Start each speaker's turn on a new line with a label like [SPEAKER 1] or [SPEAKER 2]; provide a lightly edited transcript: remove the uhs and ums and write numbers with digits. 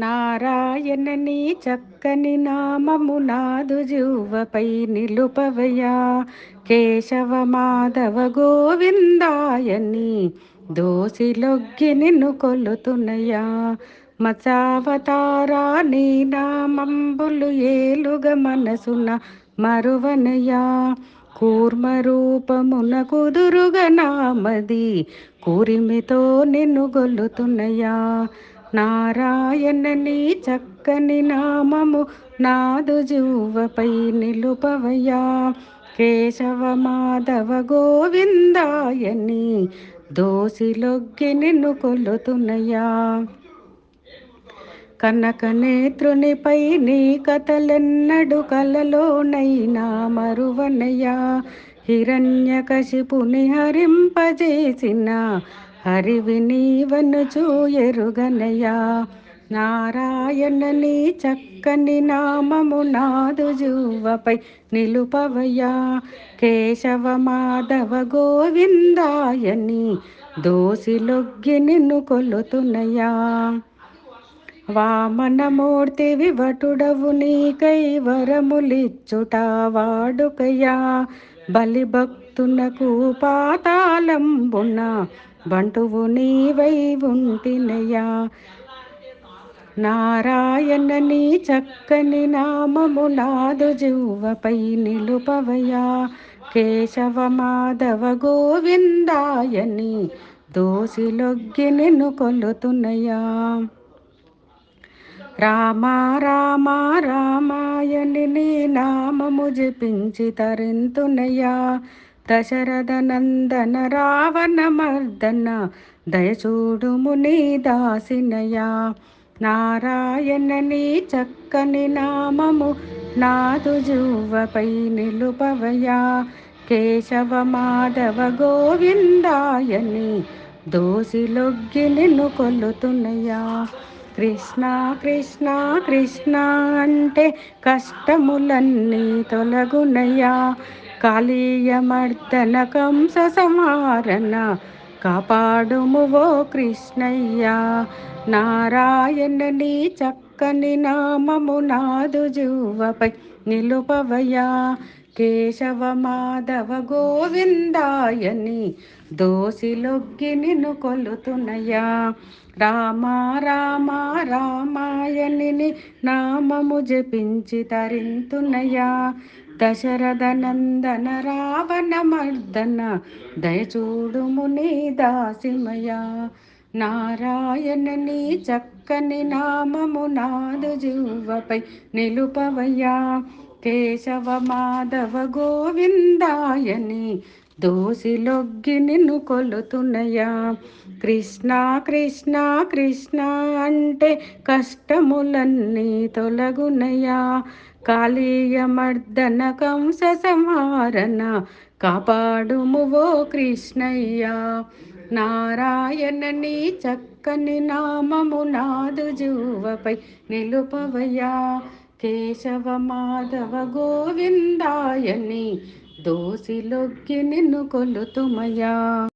[SPEAKER 1] నారాయణని చక్కని నామము నాదు జీవపై నిలుపవయ్యా. కేశవ మాధవ గోవిందాయని దోసిలొగ్గి నిన్ను కొలుతున్నయ్యా. మచావతారా నీ నామంబులు ఏలుగ మనసున మరువనయ్యా. కూర్మ రూపమున కుదురుగ నామది కూరిమితో నిన్ను గొల్లుతున్నయ్యా. నారాయణని చక్కని నామము నాదు జీవపై నిలుపవయ్యా. కేశవ మాధవ గోవిందాయని దోసిలొగ్గి నిన్ను కొలుతున్నయ్యా. కనక నేత్రునిపై నీ కథలెన్నడు కలలోనైనా మరువనయ్యా. హిరణ్యకశిపుని హరింపజేసిన హరివి నీవనుచు ఎరుగనయ్యా. నారాయణని చక్కని నామము నాదు జీవపై నిలుపవయ్యా. కేశవ మాధవ గోవిందాయని దోసిలొగ్గి నిన్ను కొలుతున్నయ్యా. వామనమూర్తి వివటుడవు నీకై వరములిచ్చుట వాడుకయ్యా. బలిభక్తునకు పాతాళంబున బంటువు నీవై ఉంటినయ్యా. నారాయణని చక్కని నామము నాదు జీవపై నిలుపవయ్యా. కేశవ మాధవ గోవిందాయని దోసిలొగ్గి నిన్ను కొలుతున్నయ్యా. రామ రామ రామాయణి నీ నామము జపించి తరింతునయ్యా. దశరథ నందన రావణ మర్దన దయచూడుము నీ దాసినయ్యా. నారాయణని చక్కని నామము నాదు జీవపై నిలుపవయ్యా. కేశవ మాధవ గోవిందాయని దోసిలొగ్గి నిన్ను కొలుతున్నయ్యా. కృష్ణ కృష్ణ కృష్ణ అంటే కష్టములన్నీ తొలగునయ్యా. కాళీయ మర్దన కంస సంహారణ కాపాడుము ఓ కృష్ణయ్యా. నారాయణని చక్కని నామము నాదు జీవపై నిలుపవయ్యా. కేశవ మాధవ గోవిందాయని దోసిలొగ్గి నిన్ను కొలుతున్నయ్యా. రామ రామ రామాయణిని నామము జపించి తరింతునయ్యా. దశరథ నందన రావణ మర్దన దయచూడుము నీ దాసిమయ్యా. నారాయణని చక్కని నామము నాదు జీవపై నిలుపవయ్యా. కేశవ మాధవ గోవిందాయని దోసిలొగ్గి నిన్ను కొలుతున్నయ్యా. కృష్ణ కృష్ణ కృష్ణ అంటే కష్టములన్నీ తొలగునయ్యా. కాళీయ మర్దన కంస సంహారణ కాపాడుము ఓ కృష్ణయ్యా. నారాయణని చక్కని నామము నాదు జీవపై నిలుపవయ్యా. కేశవ మాధవ గోవిందాయని దోసిలొగ్గి నిన్ను కొలుతుమయ్యా.